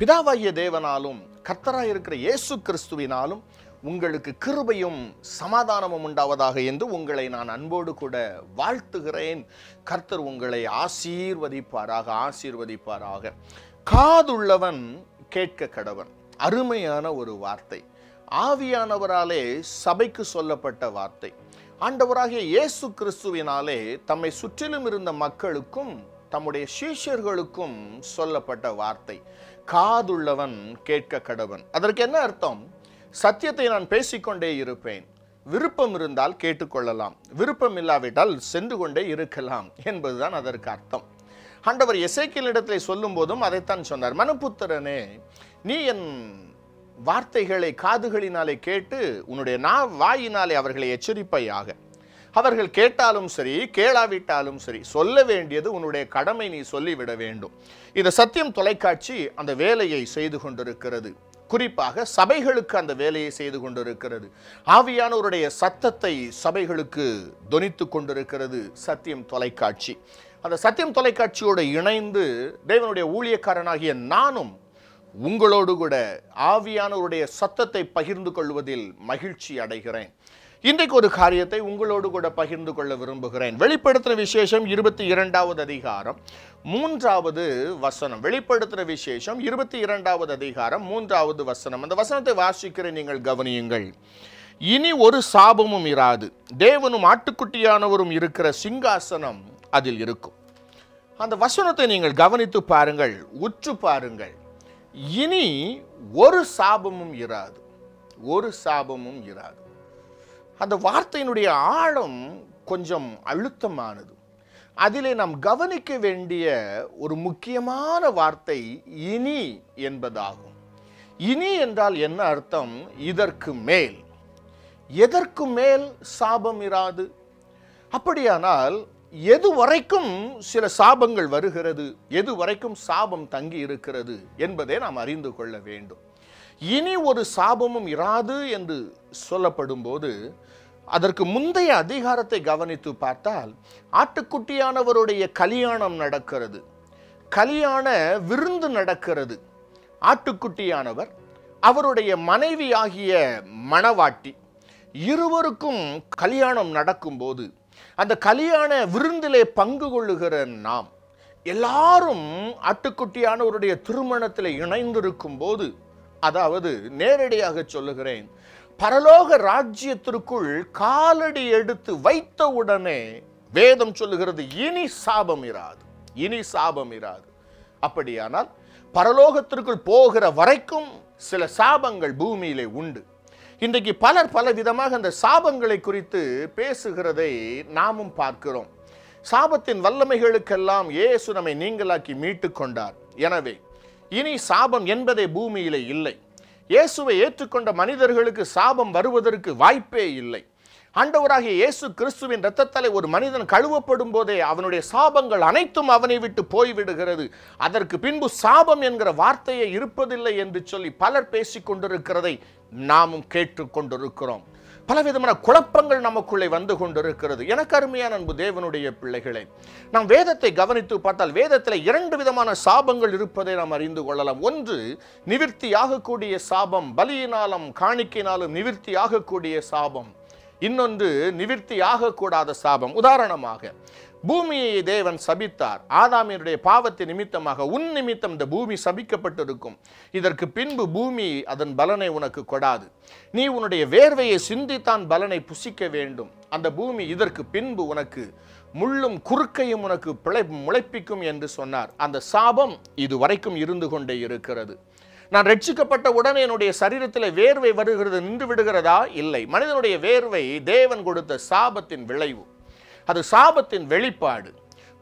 பிதாவாகிய தேவனாலும் கர்த்தராய் இருக்கிற இயேசு கிறிஸ்துவினாலும் உங்களுக்கு கிருபையும் சமாதானமும் உண்டாவதாக என்று உங்களை நான் அன்போடு கூட வாழ்த்துகிறேன். கர்த்தர் உங்களை ஆசீர்வதிப்பாராக. காதுள்ளவன் கேட்க கடவன். அருமையான ஒரு வார்த்தை. ஆவியானவராலே சபைக்கு சொல்லப்பட்ட வார்த்தை. ஆண்டவராகிய இயேசு கிறிஸ்துவினாலே தம்மை சுற்றிலும் இருந்த மக்களுக்கும் தம்முடைய சீஷர்களுக்கும் சொல்லப்பட்ட வார்த்தை. காதுள்ளவன் கேட்க கடவன். அதற்கு என்ன அர்த்தம்? சத்தியத்தை நான் பேசிக்கொண்டே இருப்பேன். விருப்பம் இருந்தால் கேட்டுக்கொள்ளலாம், விருப்பம் இல்லாவிட்டால் சென்று கொண்டே இருக்கலாம் என்பதுதான் அதற்கு அர்த்தம். ஆண்டவர் எசேக்கியேலிடத்திலே சொல்லும் போதும் அதைத்தான் சொன்னார். மனுபுத்திரனே, நீ என் வார்த்தைகளை காதுகளினாலே கேட்டு உன்னுடைய வாயினாலே அவர்களை எச்சரிப்பையாக. அவர்கள் கேட்டாலும் சரி கேளாவிட்டாலும் சரி சொல்ல வேண்டியது உன்னுடைய கடமை, நீ சொல்லிவிட வேண்டும். இந்த சத்தியம் தொலைக்காட்சி அந்த வேலையை செய்து கொண்டிருக்கிறது. குறிப்பாக சபைகளுக்கு அந்த வேலையை செய்து கொண்டிருக்கிறது. ஆவியானவருடைய சத்தத்தை சபைகளுக்கு தொனித்து கொண்டிருக்கிறது சத்தியம் தொலைக்காட்சி. அந்த சத்தியம் தொலைக்காட்சியோடு இணைந்து தேவனுடைய ஊழியக்காரனாகிய நானும் உங்களோடு கூட ஆவியானவருடைய சத்தத்தை பகிர்ந்து கொள்வதில் மகிழ்ச்சி அடைகிறேன். இன்றைக்கு ஒரு காரியத்தை உங்களோடு கூட பகிர்ந்து கொள்ள விரும்புகிறேன். வெளிப்படுத்தின விசேஷம் 22வது அதிகாரம் 3வது வசனம். வெளிப்படுத்தின விசேஷம் 22வது அதிகாரம் 3வது வசனம். அந்த வசனத்தை வாசிக்கிறேன், நீங்கள் கவனியுங்கள். இனி ஒரு சாபமும் இராது, தேவனும் ஆட்டுக்குட்டியானவரும் இருக்கிற சிங்காசனம் அதில் இருக்கும். அந்த வசனத்தை நீங்கள் கவனித்து பாருங்கள், உற்று பாருங்கள். இனி ஒரு சாபமும் இராது, ஒரு சாபமும் இராது. அந்த வார்த்தையினுடைய ஆழம் கொஞ்சம் அழுத்தமானது. அதிலே நாம் கவனிக்க வேண்டிய ஒரு முக்கியமான வார்த்தை இனி என்பதாகும். இனி என்றால் என்ன அர்த்தம்? இதற்கு மேல். எதற்கு மேல் சாபம் இராது? அப்படியானால் எது வரைக்கும் சில சாபங்கள் வருகிறது, எது வரைக்கும் சாபம் தங்கி இருக்கிறது என்பதை நாம் அறிந்து கொள்ள வேண்டும். இனி ஒரு சாபமும் இராது என்று சொல்லப்படும் போது அதற்கு முந்தைய அதிகாரத்தை கவனித்து பார்த்தால் ஆட்டுக்குட்டியானவருடைய கல்யாணம் நடக்கிறது, கல்யாண விருந்து நடக்கிறது. ஆட்டுக்குட்டியானவர், அவருடைய மனைவி ஆகிய மணவாட்டி இருவருக்கும் கல்யாணம் நடக்கும்போது அந்த கல்யாண விருந்திலே பங்கு கொள்ளுகிற நாம் எல்லாரும் ஆட்டுக்குட்டியானவருடைய திருமணத்தில் இணைந்திருக்கும் போது, அதாவது நேரடியாக சொல்லுகிறேன், பரலோக ராஜ்யத்திற்குள் காலடி எடுத்து வைத்த உடனே வேதம் சொல்லுகிறது இனி சாபம் இராது, இனி சாபம் இராது. அப்படியானால் பரலோகத்திற்குள் போகிற வரைக்கும் சில சாபங்கள் பூமியிலே உண்டு. இன்றைக்கு பலர் பல விதமாக அந்த சாபங்களை குறித்து பேசுகிறதை நாமும் பார்க்கிறோம். சாபத்தின் வல்லமைகளுக்கெல்லாம் இயேசு நம்மை நீங்களாக்கி மீட்டு கொண்டார். எனவே இனி சாபம் என்பதே பூமியிலே இல்லை. இயேசுவை ஏற்றுக்கொண்ட மனிதர்களுக்கு சாபம் வருவதற்கு வாய்ப்பே இல்லை. ஆண்டவராகிய இயேசு கிறிஸ்துவின் இரத்தத்தாலே ஒரு மனிதன் கழுவப்படும் போதே அவனுடைய சாபங்கள் அனைத்தும் அவனை விட்டு போய்விடுகிறது. அதற்கு பின்பு சாபம் என்கிற வார்த்தையே இருப்பதில்லை என்று சொல்லி பலர் பேசிக் கொண்டிருக்கிறதை நாமும் கேட்டுக்கொண்டிருக்கிறோம். பலவிதமான குழப்பங்கள் நமக்குள்ளே வந்து கொண்டிருக்கிறது. எனக்கு அருமையான அன்பு தேவனுடைய பிள்ளைகளே, நாம் வேதத்தை கவனித்து பார்த்தால் வேதத்தில் 2 விதமான சாபங்கள் இருப்பதை நாம் அறிந்து கொள்ளலாம். ஒன்று நிவிர்த்தியாகக்கூடிய சாபம், பலியினாலும் காணிக்கையினாலும் நிவிர்த்தியாகக்கூடிய சாபம். இன்னொன்று நிவிர்த்தியாகக்கூடாத சாபம். உதாரணமாக பூமியை தேவன் சபித்தார். ஆதாமினுடைய பாவத்தை நிமித்தமாக உன் நிமித்தம் இந்த பூமி சபிக்கப்பட்டிருக்கும். இதற்கு பின்பு பூமி அதன் பலனை உனக்கு கொடாது. நீ உன்னுடைய வேர்வையை சிந்தித்தான் பலனை புசிக்க வேண்டும். அந்த பூமி இதற்கு பின்பு உனக்கு முள்ளும் குறுக்கையும் உனக்கு முளைப்பிக்கும் என்று சொன்னார். அந்த சாபம் இதுவரைக்கும் இருந்து கொண்டே இருக்கிறது. நான் ரட்சிக்கப்பட்ட உடனே என்னுடைய சரீரத்தில் வேர்வை வருகிறது, நின்று விடுகிறதா? இல்லை. மனிதனுடைய வேர்வை தேவன் கொடுத்த சாபத்தின் விளைவு, அது சாபத்தின் வெளிப்பாடு.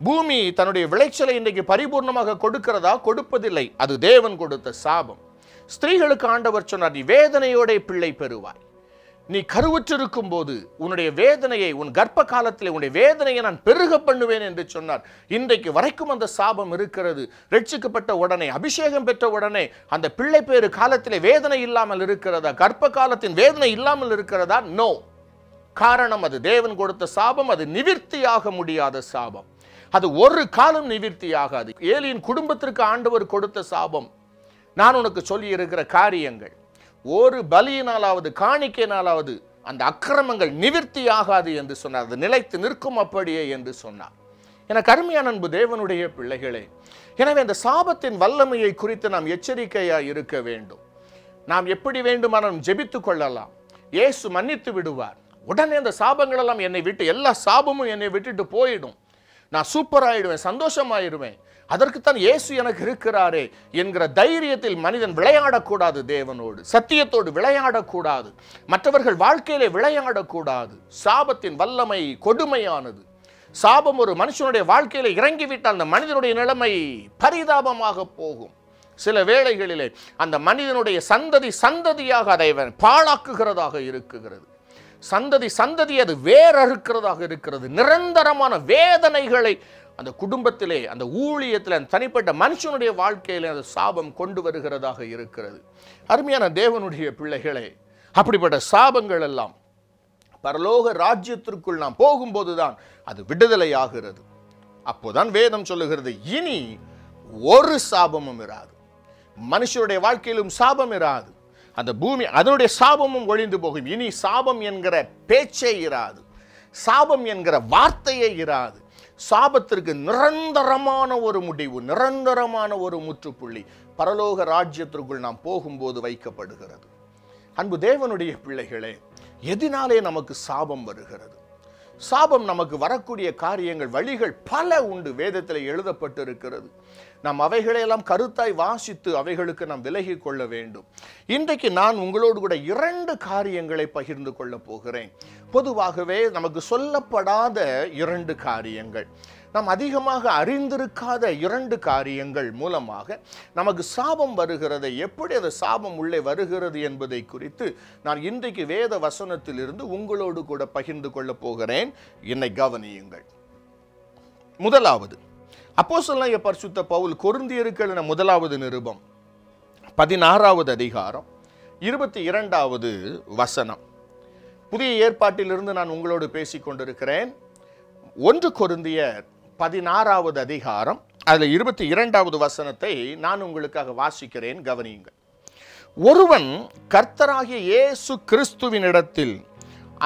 பூமி தன்னுடைய விளைச்சலை இன்றைக்கு பரிபூர்ணமாக கொடுக்கிறதா? கொடுப்பதில்லை. அது தேவன் கொடுத்த சாபம். ஸ்திரீகளுக்கு ஆண்டவர் சொன்னார், நீ வேதனையோட பிள்ளை பெறுவாய். நீ கருவுற்றிருக்கும் போது உன்னுடைய வேதனையை, உன் கர்ப்ப காலத்தில் உன்னுடைய வேதனையை நான் பெருக பண்ணுவேன் என்று சொன்னார். இன்றைக்கு வரைக்கும் அந்த சாபம் இருக்கிறது. ரட்சிக்கப்பட்ட உடனே, அபிஷேகம் பெற்ற உடனே அந்த பிள்ளை பேறு காலத்திலே வேதனை இல்லாமல் இருக்கிறதா? கர்ப்ப காலத்தின் வேதனை இல்லாமல் இருக்கிறதா? நோ. காரணம், அது தேவன் கொடுத்த சாபம். அது நிவிர்த்தியாக முடியாத சாபம். அது ஒரு காலம் நிவிர்த்தியாகாது. ஏலியின் குடும்பத்திற்கு ஆண்டவர் கொடுத்த சாபம் நான் உனக்கு சொல்லி இருக்கிற காரியங்கள் ஒரு பலியினாலாவது காணிக்கையினாலாவது அந்த அக்கிரமங்கள் நிவிர்த்தி ஆகாது என்று சொன்னார். அது நிலைத்து நிற்கும் அப்படியே என்று சொன்னார். எனக்கு அருமையான அன்பு தேவனுடைய பிள்ளைகளே, எனவே அந்த சாபத்தின் வல்லமையை குறித்து நாம் எச்சரிக்கையாக இருக்க வேண்டும். நாம் எப்படி வேண்டுமானாலும் ஜெபித்து கொள்ளலாம், இயேசு மன்னித்து விடுவார். உடனே அந்த சாபங்கள் எல்லாம் என்னை விட்டு, எல்லா சாபமும் என்னை விட்டுட்டு போயிடும், நான் சூப்பராயிடுவேன், சந்தோஷமாயிருவேன், அதற்குத்தான் இயேசு எனக்கு இருக்கிறாரே என்கிற தைரியத்தில் மனிதன் விளையாடக்கூடாது. தேவனோடு சத்தியத்தோடு விளையாடக்கூடாது, மற்றவர்கள் வாழ்க்கையிலே விளையாடக்கூடாது. சாபத்தின் வல்லமை கொடுமையானது. சாபம் ஒரு மனுஷனுடைய வாழ்க்கையில இறங்கிவிட்டால் அந்த மனிதனுடைய நிலைமை பரிதாபமாக போகும். சில வேளைகளிலே அந்த மனிதனுடைய சந்ததி சந்ததியாக அதை பாழாக்குகிறதாக இருக்குகிறது. சந்ததி சந்ததி அது வேறறுக்கிறதாக இருக்கிறது. நிரந்தரமான வேதனைகளை அந்த குடும்பத்திலே, அந்த ஊழியத்திலே, அந்த தனிப்பட்ட மனுஷனுடைய வாழ்க்கையிலே அந்த சாபம் கொண்டு வருகிறதாக இருக்கிறது. அருமையான தேவனுடைய பிள்ளைகளே, அப்படிப்பட்ட சாபங்கள் எல்லாம் பரலோக ராஜ்யத்திற்குள் நாம் போகும்போதுதான் அது விடுதலை ஆகிறது. அப்போதான் வேதம் சொல்லுகிறது, இனி ஒரு சாபமும் இராது. மனுஷருடைய வாழ்க்கையிலும் சாபம் இராது. அந்த பூமி அதனுடைய சாபமும் ஒழிந்து போகும். இனி சாபம் என்கிற பேச்சே இராது, சாபம் என்கிற வார்த்தையே இராது. சாபத்திற்கு நிரந்தரமான ஒரு முடிவு, நிரந்தரமான ஒரு முற்றுப்புள்ளி பரலோக ராஜ்யத்திற்குள் நாம் போகும்போது வைக்கப்படுகிறது. அன்பு தேவனுடைய பிள்ளைகளே, எதினாலே நமக்கு சாபம் வருகிறது? சாபம் நமக்கு வரக்கூடிய காரியங்கள், வழிகள் பல உண்டு, வேதத்தில் எழுதப்பட்டு இருக்கிறது. நாம் அவைகளையெல்லாம் கருத்தாய் வாசித்து அவைகளுக்கு நாம் விலகி கொள்ள வேண்டும். இன்றைக்கு நான் உங்களோடு கூட 2 காரியங்களை பகிர்ந்து கொள்ள போகிறேன். பொதுவாகவே நமக்கு சொல்லப்படாத 2 காரியங்கள், நாம் அதிகமாக அறிந்திருக்காத 2 காரியங்கள் மூலமாக நமக்கு சாபம் வருகிறது. எப்படி அந்த சாபம் உள்ளே வருகிறது என்பதை குறித்து நான் இன்றைக்கு வேத வசனத்திலிருந்து உங்களோடு கூட பகிர்ந்து கொள்ள போகிறேன். என்னை கவனியுங்கள். முதலாவது, அப்போஸ்தலனாகிய பரிசுத்த பவுல் கொரிந்தியருக்கு எழுதின முதலாவது நிருபம் 16வது அதிகாரம் 22வது வசனம். புதிய ஏற்பாட்டிலிருந்து நான் உங்களோடு பேசிக் கொண்டிருக்கிறேன். 1 கொரிந்தியர் 16வது அதிகாரம் அதில் 22வது வசனத்தை நான் உங்களுக்காக வாசிக்கிறேன், கவனியுங்கள். ஒருவன் கர்த்தராகிய இயேசு கிறிஸ்துவினிடத்தில்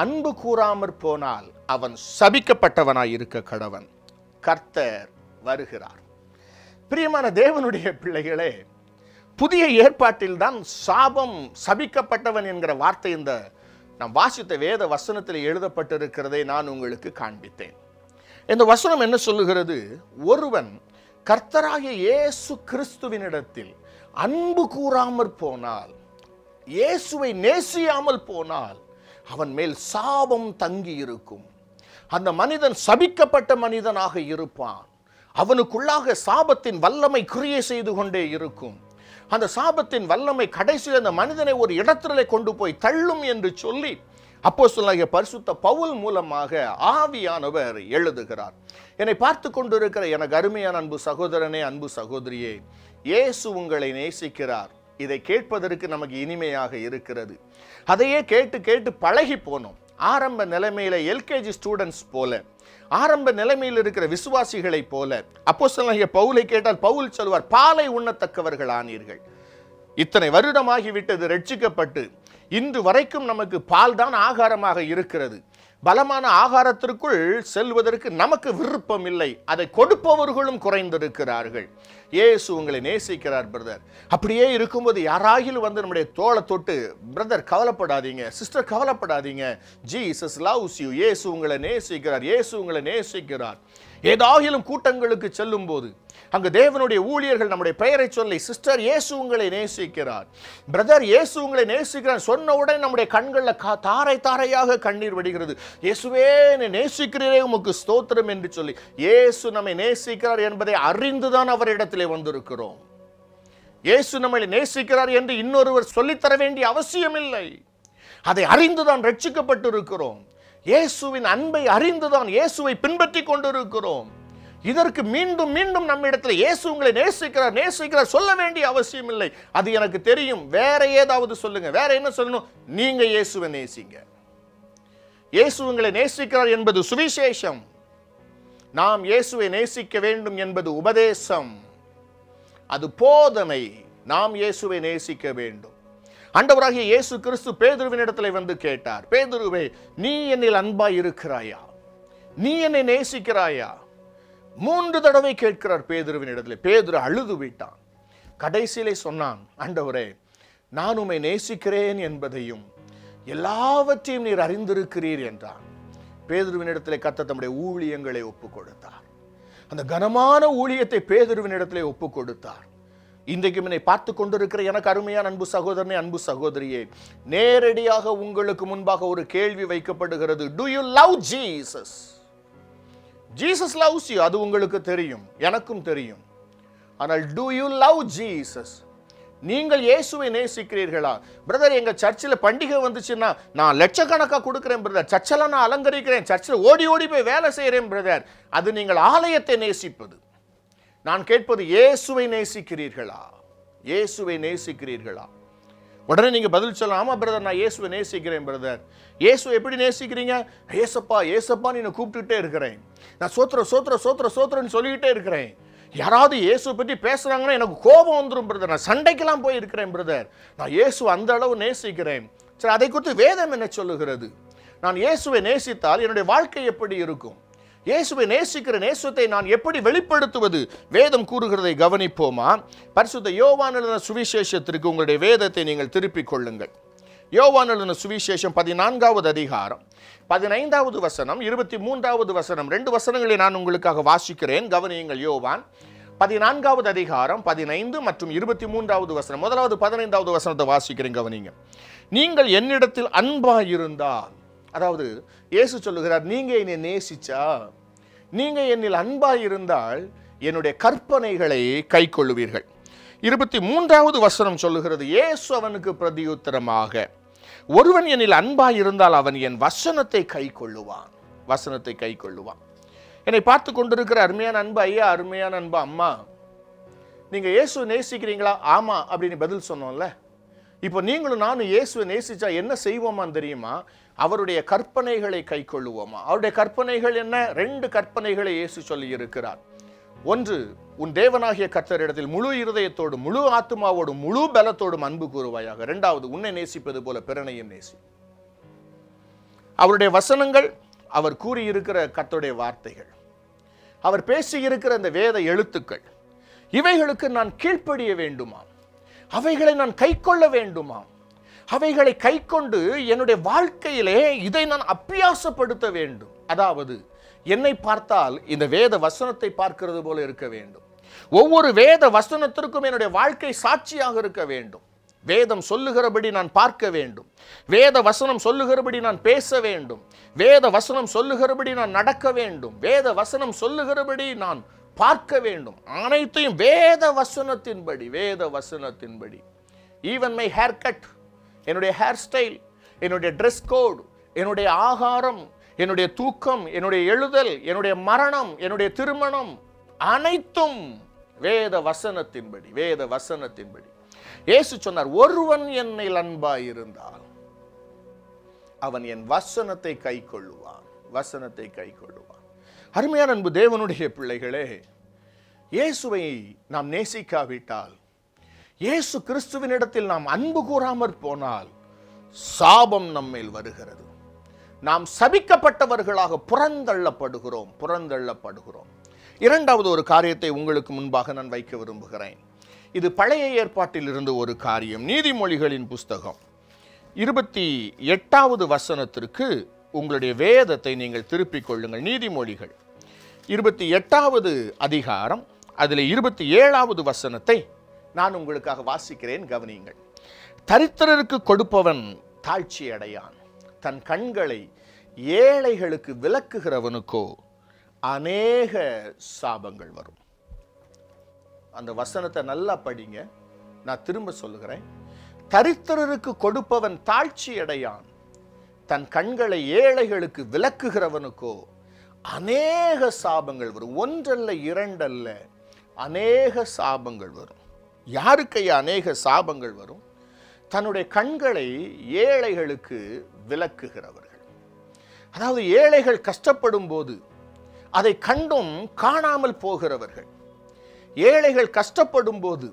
அன்பு கூறாமற் போனால் அவன் சபிக்கப்பட்டவனாய் இருக்க கடவன். கர்த்தர் வருகிறார். பிரியமான தேவனுடைய பிள்ளைகளே, புதிய ஏற்பாட்டில் தான் சாபம், சபிக்கப்பட்டவன் என்கிற வார்த்தை இந்த நாம் வாசித்த வேத வசனத்தில் எழுதப்பட்டிருக்கிறதை நான் உங்களுக்கு காண்பித்தேன். இந்த வசனம் என்ன சொல்லுகிறது? ஒருவன் கர்த்தராகிய இயேசு கிறிஸ்துவினிடத்தில் அன்பு கூறாமற் போனால், இயேசுவை நேசியாமல் போனால் அவன் மேல் சாபம் தங்கி இருக்கும். அந்த மனிதன் சபிக்கப்பட்ட மனிதனாக இருப்பான். அவனுக்குள்ளாக சாபத்தின் வல்லமை கிரியை செய்து கொண்டே இருக்கும். அந்த சாபத்தின் வல்லமை கடைசியில் அந்த மனிதனை ஒரு இடத்திலே கொண்டு போய் தள்ளும் என்று சொல்லி அப்போஸ்தலனாகிய பரிசுத்த பவுல் மூலமாக ஆவியானவர் எழுதுகிறார். என்னை பார்த்து கொண்டிருக்கிற எனக்கு அருமையான அன்பு சகோதரனே, அன்பு சகோதரியே, இயேசு உங்களை நேசிக்கிறார். இதை கேட்பதற்கு நமக்கு இனிமையாக இருக்கிறது. அதையே கேட்டு கேட்டு பழகி போனோம். ஆரம்ப நிலைமையில எல்கேஜி ஸ்டூடெண்ட்ஸ் போல, ஆரம்ப நிலைமையில் இருக்கிற விசுவாசிகளை போல அப்போஸ்தலனாகிய பவுலை கேட்டால் பவுல் சொல்வார், பாலை உண்ணத்தக்கவர்கள் ஆனீர்கள். இத்தனை வருடமாகிவிட்டது ரட்சிக்கப்பட்டு, இன்று வரைக்கும் நமக்கு பால் தான் ஆகாரமாக இருக்கிறது. பலமான ஆகாரத்திற்குள் செல்வதற்கு நமக்கு விருப்பம் இல்லை. அதை கொடுப்பவர்களும் குறைந்திருக்கிறார்கள். இயேசு உங்களை நேசிக்கிறார் பிரதர். அப்படியே இருக்கும்போது யாராகிலும் வந்து நம்முடைய தோளை தொட்டு, பிரதர் கவலைப்படாதீங்க, சிஸ்டர் கவலைப்படாதீங்க, ஜீசஸ் லவ்ஸ் யூ, இயேசு உங்களை நேசிக்கிறார், இயேசு உங்களை நேசிக்கிறார். ஏதாகிலும் கூட்டங்களுக்கு செல்லும் போது அங்கு தேவனுடைய ஊழியர்கள் நம்முடைய பெயரை சொல்லி, சிஸ்டர் இயேசு உங்களை நேசிக்கிறார், பிரதர் இயேசு உங்களை நேசிக்கிறார் சொன்ன உடனே நம்முடைய கண்களில் தாரை தாரையாக கண்ணீர் வடிகிறது. இயேசுவே என்னை நேசிக்கிறீரே, உமக்கு ஸ்தோத்திரம் என்று சொல்லி இயேசு நம்மை நேசிக்கிறார் என்பதை அறிந்துதான் அவரிடத்திலே வந்திருக்கிறோம். இயேசு நம்மை நேசிக்கிறார் என்று இன்னொருவர் சொல்லித்தர வேண்டிய அவசியம் இல்லை. அதை அறிந்துதான் ரட்சிக்கப்பட்டிருக்கிறோம். இயேசுவின் அன்பை அறிந்துதான் இயேசுவை பின்பற்றி கொண்டிருக்கிறோம். இதற்கு மீண்டும் மீண்டும் நம்மிடத்தில் இயேசு உங்களை நேசிக்கிறார் நேசிக்கிறார் சொல்ல வேண்டிய அவசியம் இல்லை. அது எனக்கு தெரியும். வேற ஏதாவது சொல்லுங்க. வேற என்ன சொல்லணும்? நீங்க இயேசுவை நேசிங்க. இயேசு உங்களை நேசிக்கிறார் என்பது சுவிசேஷம். நாம் இயேசுவை நேசிக்க வேண்டும் என்பது உபதேசம், அது போதனை. நாம் இயேசுவை நேசிக்க வேண்டும். ஆண்டவராகிய இயேசு கிறிஸ்து பேதுருவினிடத்தில் வந்து கேட்டார், பேதுருவே, நீ என்னில் அன்பாய் இருக்கிறாயா? நீ என்னை நேசிக்கிறாயா? 3 தடவை கேட்கிறார் பேதுருவினிடத்தில். பேதுரு அழுது விட்டான். கடைசியிலே சொன்னான், ஆண்டவரே, நான் உம்மை நேசிக்கிறேன் என்பதையும் எல்லாவற்றையும் நீர் அறிந்திருக்கிறீர் என்றான். பேதுருவினிடத்திலே கர்த்தர் தம்முடைய ஊழியங்களை ஒப்புக் கொடுத்தார். அந்த கனமான ஊழியத்தை பேதுருவினிடத்திலே ஒப்புக் கொடுத்தார். இன்றைக்கும் என்னை பார்த்து கொண்டிருக்கிற எனக்கு அருமையான அன்பு சகோதரனே, அன்பு சகோதரியே, நேரடியாக உங்களுக்கு முன்பாக ஒரு கேள்வி வைக்கப்படுகிறது. Do you love Jesus? Jesus loves you. அது உங்களுக்கு தெரியும், எனக்கும் தெரியும். ஆனால் do you love Jesus? நீங்கள் இயேசுவை நேசிக்கிறீர்களா? பிரதர், எங்க சர்ச்சில் பண்டிகை வந்துச்சுன்னா நான் லட்சக்கணக்காக கொடுக்கிறேன் பிரதர், சர்ச்செல்லாம் நான் அலங்கரிக்கிறேன், சர்ச்சில் ஓடி ஓடி போய் வேலை செய்கிறேன் பிரதர். அது நீங்கள் ஆலயத்தை நேசிப்பது. நான் கேட்பது, இயேசுவை நேசிக்கிறீர்களா? இயேசுவை நேசிக்கிறீர்களா? உடனே நீங்க பதில் சொல்லலாம், ஆமா பிரதர், நான் இயேசுவை நேசிக்கிறேன் பிரதர். இயேசுவை எப்படி நேசிக்கிறீங்க? ஏசப்பா ஏசப்பா நீ கூப்பிட்டுட்டே இருக்கிறேன், நான் சோத்திர சோத்திர சோத்திர சோத்திரன்னு சொல்லிக்கிட்டே இருக்கிறேன். யாராவது இயேசுவை பற்றி பேசுறாங்கன்னா எனக்கு கோபம் வந்துடும் பிரதர், நான் சண்டைக்கெல்லாம் போய் இருக்கிறேன் பிரதர். நான் இயேசு அந்த அளவு நேசிக்கிறேன். சரி, அதை குறித்து வேதம் என்ன சொல்லுகிறது? நான் இயேசுவை நேசித்தால் என்னுடைய வாழ்க்கை எப்படி இருக்கும்? இயேசுவை நேசிக்கிற நேசத்தை நான் எப்படி வெளிப்படுத்துவது? வேதம் கூறுகிறதை கவனிப்போமா? பரிசுத்த யோவான் எழுதின சுவிசேஷத்திற்கு உங்களுடைய வேதத்தை நீங்கள் திருப்பிக் கொள்ளுங்கள். யோவான் எழுதின சுவிசேஷம் 14வது அதிகாரம் 15வது வசனம் 23வது வசனம் 2 வசனங்களை நான் உங்களுக்காக வாசிக்கிறேன், கவனியுங்கள். யோவான் 14வது அதிகாரம் 15 மற்றும் 23வது வசனம். முதலாவது 15வது வசனத்தை வாசிக்கிறேன், கவனிங்க. நீங்கள் என்னிடத்தில் அன்பாயிருந்தால், அதாவது இயேசு சொல்லுகிறார், நீங்க என்னை நேசிச்சா, நீங்க என்னில் அன்பாயிருந்தால் என்னுடைய கற்பனைகளை கைக்கொள்ளுவீர்கள். 23வது வசனம் சொல்லுகிறது, இயேசு அவனுக்கு பிரதியுத்தரமாக, ஒருவன் என்னில் அன்பாயிருந்தால் அவன் என் வசனத்தை கைக்கொள்ளுவான். வசனத்தை கைக்கொள்ளுவான். என்னை பார்த்து கொண்டிருக்கிற அருமையான அன்பு ஐயா, அருமையான அன்பு அம்மா, நீங்க இயேசுவை நேசிக்கிறீங்களா? ஆமா அப்படின்னு பதில் சொன்னோம்ல. இப்போ நீங்களும் நானும் இயேசுவை நேசிச்சா என்ன செய்வோமான்னு தெரியுமா? அவருடைய கற்பனைகளை கைக்கொள்ளுவோமா? அவருடைய கற்பனைகள் என்ன? 2 கற்பனைகளை இயேசு சொல்லி இருக்கிறார். ஒன்று, உன் தேவனாகிய கர்த்தரிடத்தில் முழு இருதயத்தோடும் முழு ஆத்துமாவோடும் முழு பலத்தோடும் அன்பு கூறுவாயாக. 2வது, உன்னை நேசிப்பது போல பிறனையும் நேசி. அவருடைய வசனங்கள், அவர் கூறியிருக்கிற கர்த்தருடைய வார்த்தைகள், அவர் பேசியிருக்கிற அந்த வேத எழுத்துக்கள், இவைகளுக்கு நான் கீழ்ப்படிய வேண்டுமா? அவைகளை நான் கைக்கொள்ள வேண்டுமா? அவைகளை கைக்கொண்டு என்னுடைய வாழ்க்கையிலே இதை நான் அபியாசப்படுத்த வேண்டும். அதாவது என்னை பார்த்தால் இந்த வேத வசனத்தை பார்க்கிறது போல இருக்க வேண்டும். ஒவ்வொரு வேத வசனத்திற்கும் என்னுடைய வாழ்க்கை சாட்சியாக இருக்க வேண்டும். வேதம் சொல்லுகிறபடி நான் பார்க்க வேண்டும். வேத வசனம் சொல்லுகிறபடி நான் பேச வேண்டும். வேத வசனம் சொல்லுகிறபடி நான் நடக்க வேண்டும். வேத வசனம் சொல்லுகிறபடி நான் பார்க்க வேண்டும். அனைத்தையும் வேத வசனத்தின்படி, வேத வசனத்தின்படி. ஈவன் மை ஹேர் கட், என்னுடைய ஹேர் ஸ்டைல், என்னுடைய ட்ரெஸ் கோட், என்னுடைய ஆகாரம், என்னுடைய தூக்கம், என்னுடைய எழுதல், என்னுடைய மரணம், என்னுடைய திருமணம், அனைத்தும் வேத வசனத்தின்படி, வேத வசனத்தின்படி. இயேசு சொன்னார், ஒருவன் என்னில் அன்பாயிருந்தால் அவன் என் வசனத்தை கைக்கொள்ளுவான். வசனத்தை கைக்கொள்ளுவான். அருமையான அன்பு தேவனுடைய பிள்ளைகளே, இயேசுவை நாம் நேசிக்காவிட்டால், இயேசு கிறிஸ்துவினிடத்தில் நாம் அன்பு கூறாமற் போனால் சாபம் நம்மேல் வருகிறது. நாம் சபிக்கப்பட்டவர்களாக புறந்தள்ளப்படுகிறோம். 2வது ஒரு காரியத்தை உங்களுக்கு முன்பாக நான் வைக்க விரும்புகிறேன். இது பழைய ஏற்பாட்டில் இருந்து ஒரு காரியம். நீதிமொழிகளின் புஸ்தகம் 28வது வசனத்திற்கு உங்களுடைய வேதத்தை நீங்கள் திருப்பிக் கொள்ளுங்கள். நீதிமொழிகள் 28வது அதிகாரம் அதில் 27வது வசனத்தை நான் உங்களுக்காக வாசிக்கிறேன், கவனியுங்கள். தரித்திரருக்கு கொடுப்பவன் தாழ்ச்சி அடையான், தன் கண்களை ஏழைகளுக்கு விலக்குகிறவனுக்கோ அநேக சாபங்கள் வரும். அந்த வசனத்தை நல்லா படிங்க, நான் திரும்ப சொல்லுகிறேன். தரித்திரருக்கு கொடுப்பவன் தாழ்ச்சி அடையான், தன் கண்களை ஏழைகளுக்கு விலக்குகிறவனுக்கோ அநேக சாபங்கள் வரும். 1 அல்ல 2 அல்ல, அநேக சாபங்கள் வரும். யாருக்கு அநேக சாபங்கள் வரும்? தன்னுடைய கண்களை ஏழைகளுக்கு விலக்குகிறவர்கள். அதாவது ஏழைகள் கஷ்டப்படும் போது அதை கண்டும் காணாமல் போகிறவர்கள். ஏழைகள் கஷ்டப்படும் போது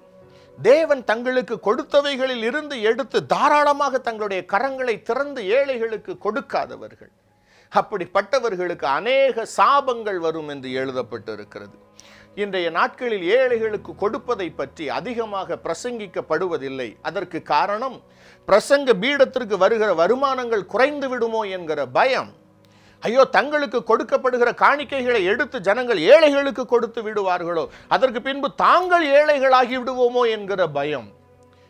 தேவன் தங்களுக்கு கொடுத்தவைகளில் இருந்து எடுத்து தாராளமாக தங்களுடைய கரங்களை திறந்து ஏழைகளுக்கு கொடுக்காதவர்கள். அப்படிப்பட்டவர்களுக்கு அநேக சாபங்கள் வரும் என்று எழுதப்பட்டிருக்கிறது. இன்றைய நாட்களில் ஏழைகளுக்கு கொடுப்பதை பற்றி அதிகமாக பிரசங்கிக்கப்படுவதில்லை. அதற்கு காரணம், பிரசங்க பீடத்திற்கு வருகிற வருமானங்கள் குறைந்து விடுமோ என்கிற பயம். ஐயோ, தங்களுக்கு கொடுக்கப்படுகிற காணிக்கைகளை எடுத்து ஜனங்கள் ஏழைகளுக்கு கொடுத்து விடுவார்களோ, அதற்கு பின்பு தாங்கள் ஏழைகளாகி விடுவோமோ என்கிற பயம்.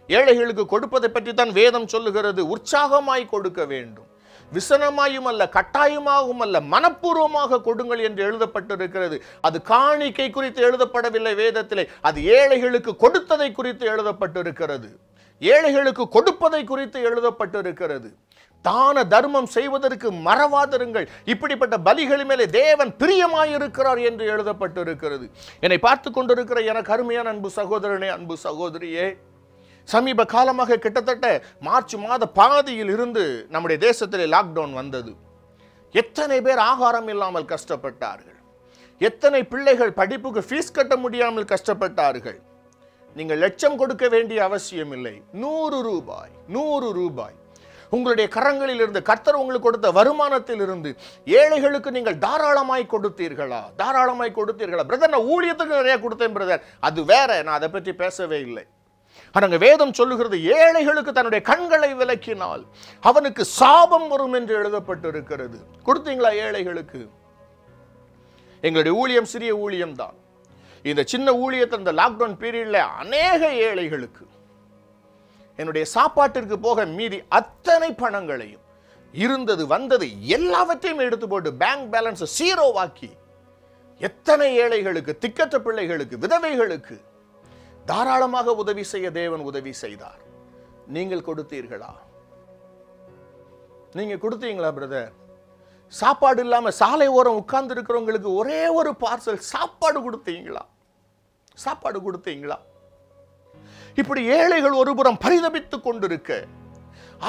ஏழைகளுக்கு கொடுப்பதை பற்றி தான் வேதம் சொல்லுகிறது. உற்சாகமாய் கொடுக்க வேண்டும், விசனமாயும் அல்ல, கட்டாயமாகவும் அல்ல, மனப்பூர்வமாக கொடுங்கள் என்று எழுதப்பட்டிருக்கிறது. அது காணிக்கை குறித்து எழுதப்படவில்லை வேதத்திலே, அது ஏழைகளுக்கு கொடுத்ததை குறித்து எழுதப்பட்டிருக்கிறது. ஏழைகளுக்கு கொடுப்பதை குறித்து எழுதப்பட்டிருக்கிறது. தான தர்மம் செய்வதற்கு மறவாதிருங்கள், இப்படிப்பட்ட பலிகள் மேலே தேவன் பிரியமாயிருக்கிறார் என்று எழுதப்பட்டிருக்கிறது. என்னை பார்த்து கொண்டிருக்கிற எனக்கு அருமையான அன்பு சகோதரனே, அன்பு சகோதரியே, சமீப காலமாக கிட்டத்தட்ட மார்ச் மாத பாதியில் இருந்து நம்முடைய தேசத்திலே லாக்டவுன் வந்தது. எத்தனை பேர் ஆகாரம் இல்லாமல் கஷ்டப்பட்டார்கள், எத்தனை பிள்ளைகள் படிப்புக்கு ஃபீஸ் கட்ட முடியாமல் கஷ்டப்பட்டார்கள். நீங்கள் லட்சம் கொடுக்க வேண்டிய அவசியம் இல்லை. 100 ரூபாய், 100 ரூபாய் உங்களுடைய கரங்களில் இருந்து, கர்த்தர் உங்களுக்கு கொடுத்த வருமானத்தில் இருந்து ஏழைகளுக்கு நீங்கள் தாராளமாய் கொடுத்தீர்களா? தாராளமாய் கொடுத்தீர்களா? பிரதர், நான் ஊழியத்துக்கு நிறைய கொடுத்தேன் பிரதர். அது வேற, நான் அதை பற்றி பேசவே இல்லை. ஆனால் வேதம் சொல்லுகிறது, ஏழைகளுக்கு தன்னுடைய கண்களை விலக்கினால் அவனுக்கு சாபம் வரும் என்று எழுதப்பட்டிருக்கிறது. கொடுத்தீங்களா ஏழைகளுக்கு? எங்களுடைய ஊழியம் சிறிய ஊழியம் தான். இந்த சின்ன ஊழியத்தை இந்த லாக்டவுன் பீரியட்ல அநேக ஏழைகளுக்கு என்னுடைய சாப்பாட்டிற்கு போக மீதி அத்தனை பணங்களையும், இருந்தது வந்தது எல்லாவற்றையும் எடுத்து போட்டு பேங்க் பேலன்ஸ் சீரோவாக்கி எத்தனை ஏழைகளுக்கு, திக்கற்ற பிள்ளைகளுக்கு, விதவைகளுக்கு தாராளமாக உதவி செய்ய தேவன் உதவி செய்தார். நீங்கள் கொடுத்தீர்களா? நீங்க கொடுத்தீங்களா பிரதர்? சாப்பாடு இல்லாம சாலை ஓரம் உட்கார்ந்து இருக்கிறவங்களுக்கு ஒரே ஒரு பார்சல் சாப்பாடு கொடுத்தீங்களா? சாப்பாடு கொடுத்தீங்களா? இப்படி ஏழைகள் ஒருபுறம் பரிதபித்துக் கொண்டிருக்க,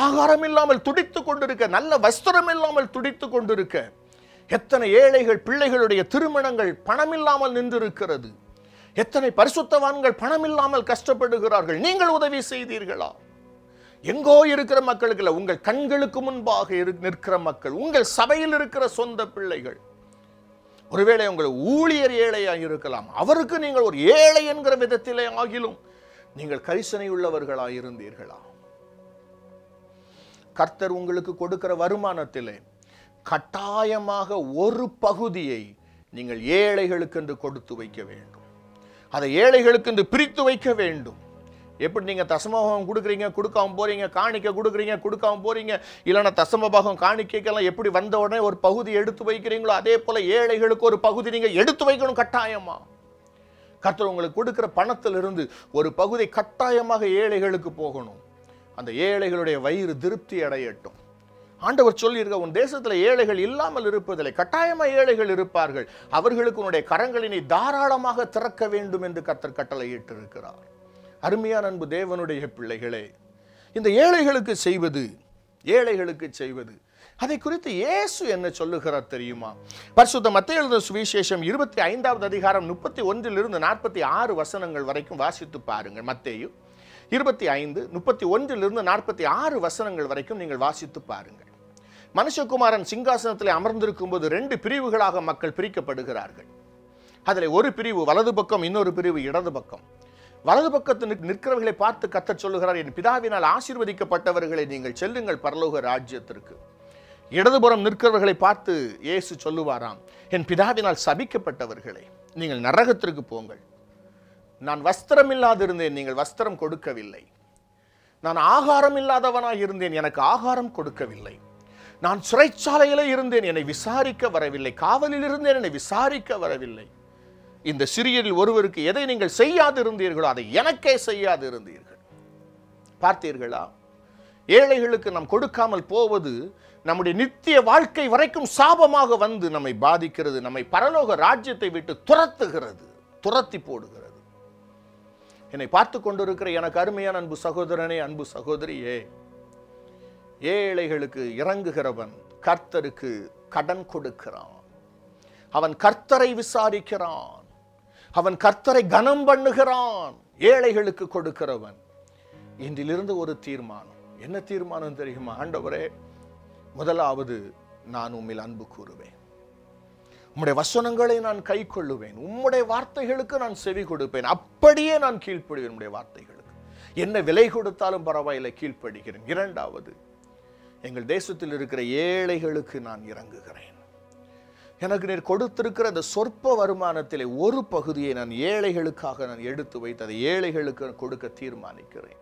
ஆகாரம் இல்லாமல் துடித்துக் கொண்டிருக்க, நல்ல வஸ்திரம் இல்லாமல் துடித்துக் கொண்டிருக்க, எத்தனை ஏழைகள் பிள்ளைகளுடைய திருமணங்கள் பணம் இல்லாமல் நின்றிருக்கிறது. எத்தனை பரிசுத்தவான்கள் பணம் இல்லாமல் கஷ்டப்படுகிறார்கள். நீங்கள் உதவி செய்தீர்களா? எங்கோ இருக்கிற மக்களுக்கு இல்ல, உங்கள் கண்களுக்கு முன்பாக நிற்கிற மக்கள், உங்கள் சபையில் இருக்கிற சொந்த பிள்ளைகள். ஒருவேளை உங்கள் ஊழியர் ஏழையாக இருக்கலாம், அவருக்கு நீங்கள் ஒரு ஏழை என்கிற விதத்திலே ஆகிலும் நீங்கள் கரிசனை உள்ளவர்களாக இருந்தீர்களா? கர்த்தர் உங்களுக்கு கொடுக்கிற வருமானத்திலே கட்டாயமாக ஒரு பகுதியை நீங்கள் ஏழைகளுக்கு என்று கொடுத்து வைக்க வேண்டும். அதை ஏழைகளுக்கு என்று பிரித்து வைக்க வேண்டும். எப்படி நீங்க தசமபாகம் கொடுக்குறீங்க, கொடுக்காம போறீங்க, காணிக்க கொடுக்குறீங்க, கொடுக்காம போறீங்க, இல்லைன்னா தசமபாகம் காணிக்கைக்கெல்லாம் எப்படி வந்த உடனே ஒரு பகுதி எடுத்து வைக்கிறீங்களோ, அதே போல ஏழைகளுக்கு ஒரு பகுதி நீங்க எடுத்து வைக்கணும் கட்டாயமா. கர்த்தர் உங்களுக்கு கொடுக்கிற பணத்திலிருந்து ஒரு பகுதி கட்டாயமாக ஏழைகளுக்கு போகணும். அந்த ஏழைகளுடைய வயிறு திருப்தி அடையட்டும். ஆண்டவர் சொல்லியிருக்க, உன் தேசத்துல ஏழைகள் இல்லாமல் இருப்பதில்லை, கட்டாயமா ஏழைகள் இருப்பார்கள், அவர்களுக்கு உன்னுடைய கரங்களை தாராளமாக திறக்க வேண்டும் என்று கர்த்தர் கட்டளையிட்டு இருக்கிறார். அருமையான அன்பு தேவனுடைய பிள்ளைகளே, இந்த ஏழைகளுக்கு செய்வது அதை குறித்து இயேசு என்ன சொல்லுகிறார் தெரியுமா? பரிசுத்த மத்தேயு எழுதின சுவிசேஷம் 25வது அதிகாரம் 31 - 46 வசனங்கள் வரைக்கும் வாசித்து பாருங்கள். மத்தேயு 25, 31 - 46 வசனங்கள் வரைக்கும் நீங்கள் வாசித்து பாருங்கள். மனுஷகுமாரன் சிங்காசனத்தில் அமர்ந்திருக்கும் போது 2 பிரிவுகளாக மக்கள் பிரிக்கப்படுகிறார்கள். அதில் ஒரு பிரிவு வலது பக்கம், இன்னொரு பிரிவு இடது பக்கம். வலது பக்கத்தில் நிற்கிறவர்களை பார்த்து கர்த்தர் சொல்லுகிறார், என் பிதாவினால் ஆசீர்வதிக்கப்பட்டவர்களை நீங்கள் செல்லுங்கள் பரலோக ராஜ்யத்திற்கு. இடதுபுறம் நிற்கிறவர்களை பார்த்து இயேசு சொல்லுவாராம், என் பிதாவினால் சபிக்கப்பட்டவர்களே நீங்கள் நரகத்திற்கு போங்கள். நான் வஸ்திரம் இல்லாதிருந்தேன், நீங்கள் வஸ்திரம் கொடுக்கவில்லை. நான் ஆகாரம் இல்லாதவனாய் இருந்தேன், எனக்கு ஆகாரம் கொடுக்கவில்லை. நான் சிறைச்சாலையிலே இருந்தேன், என்னை விசாரிக்க வரவில்லை. காவலில் இருந்தேன், என்னை விசாரிக்க வரவில்லை. இந்த சிறியரில் ஒருவருக்கு எதை நீங்கள் செய்யாதிருந்தீர்களோ அதை எனக்கே செய்யாதிருந்தீர்கள். பார்த்தீர்களா? ஏழைகளுக்கு நாம் கொடுக்காமல் போவது நம்முடைய நித்திய வாழ்க்கை வரைக்கும் சாபமாக வந்து நம்மை பாதிக்கிறது, நம்மை பரலோக ராஜ்யத்தை விட்டு துரத்தி போடுகிறது. என்னை பார்த்து கொண்டிருக்கிற எனக்கு அருமையான அன்பு சகோதரனே, அன்பு சகோதரியே, ஏழைகளுக்கு இறங்குகிறவன் கர்த்தருக்கு கடன் கொடுக்கிறான். அவன் கர்த்தரை விசாரிக்கிறான். அவன் கர்த்தரை கனம் பண்ணுகிறான். ஏழைகளுக்கு கொடுக்கிறவன். இன்றிலிருந்து ஒரு தீர்மானம். என்ன தீர்மானம் தெரியுமா? ஆண்டவரே, முதலாவது நான் உம்மில் அன்பு கூறுவேன், உம்முடைய வசனங்களை நான் கை கொள்ளுவேன், உம்முடைய வார்த்தைகளுக்கு நான் செவி கொடுப்பேன், அப்படியே நான் கீழ்ப்படுவேன். உம்முடைய வார்த்தைகளுக்கு என்ன விலை கொடுத்தாலும் பரவாயில்லை, கீழ்ப்படுகிறேன். இரண்டாவது, எங்கள் தேசத்தில் இருக்கிற ஏழைகளுக்கு நான் இறங்குகிறேன். எனக்கு நீர் கொடுத்திருக்கிற அந்த சொற்ப வருமானத்திலே ஒரு பகுதியை நான் ஏழைகளுக்காக நான் எடுத்து வைத்து அதை ஏழைகளுக்கு கொடுக்க தீர்மானிக்கிறேன்.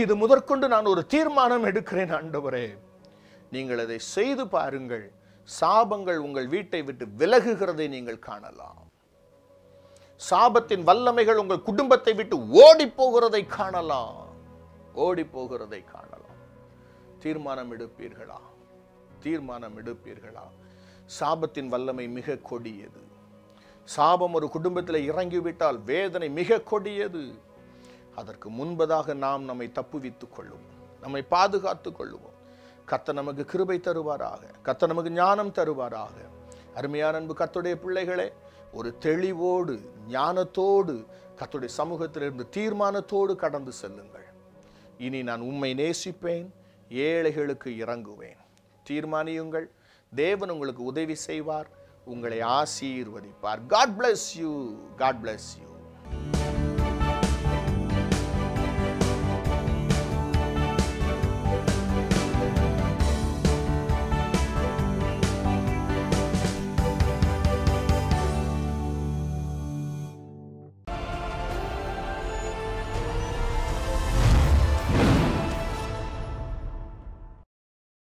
இது முதற்கொண்டு நான் ஒரு தீர்மானம் எடுக்கிறேன். ஆண்டவரே, நீங்கள் அதை செய்து பாருங்கள். சாபங்கள் உங்கள் வீட்டை விட்டு விலகுகிறதை நீங்கள் காணலாம். சாபத்தின் வல்லமைகள் உங்கள் குடும்பத்தை விட்டு ஓடி போகிறதை காணலாம். ஓடி போகிறதை காணலாம். தீர்மானம் எடுப்பீர்களா? தீர்மானம் எடுப்பீர்களா? சாபத்தின் வல்லமை மிக கொடியது. சாபம் ஒரு குடும்பத்தில் இறங்கிவிட்டால் வேதனை மிக கொடியது. அதற்கு முன்பதாக நாம் நம்மை தப்புவித்துக் கொள்ளுவோம், நம்மை பாதுகாத்துக் கொள்ளுவோம். கர்த்தர் நமக்கு கிருபை தருவாராக. கர்த்தர் நமக்கு ஞானம் தருவாராக. அருமையான அன்பு கர்த்தருடைய பிள்ளைகளே, ஒரு தெளிவோடு ஞானத்தோடு கர்த்தருடைய சமூகத்திலிருந்து தீர்மானத்தோடு கடந்து செல்லுங்கள். இனி நான் உம்மை நேசிப்பேன், ஏழைகளுக்கு இறங்குவேன். தீர்மானியுங்கள். தேவன் உங்களுக்கு உதவி செய்வார், உங்களை ஆசீர்வதிப்பார். God bless you. God bless you.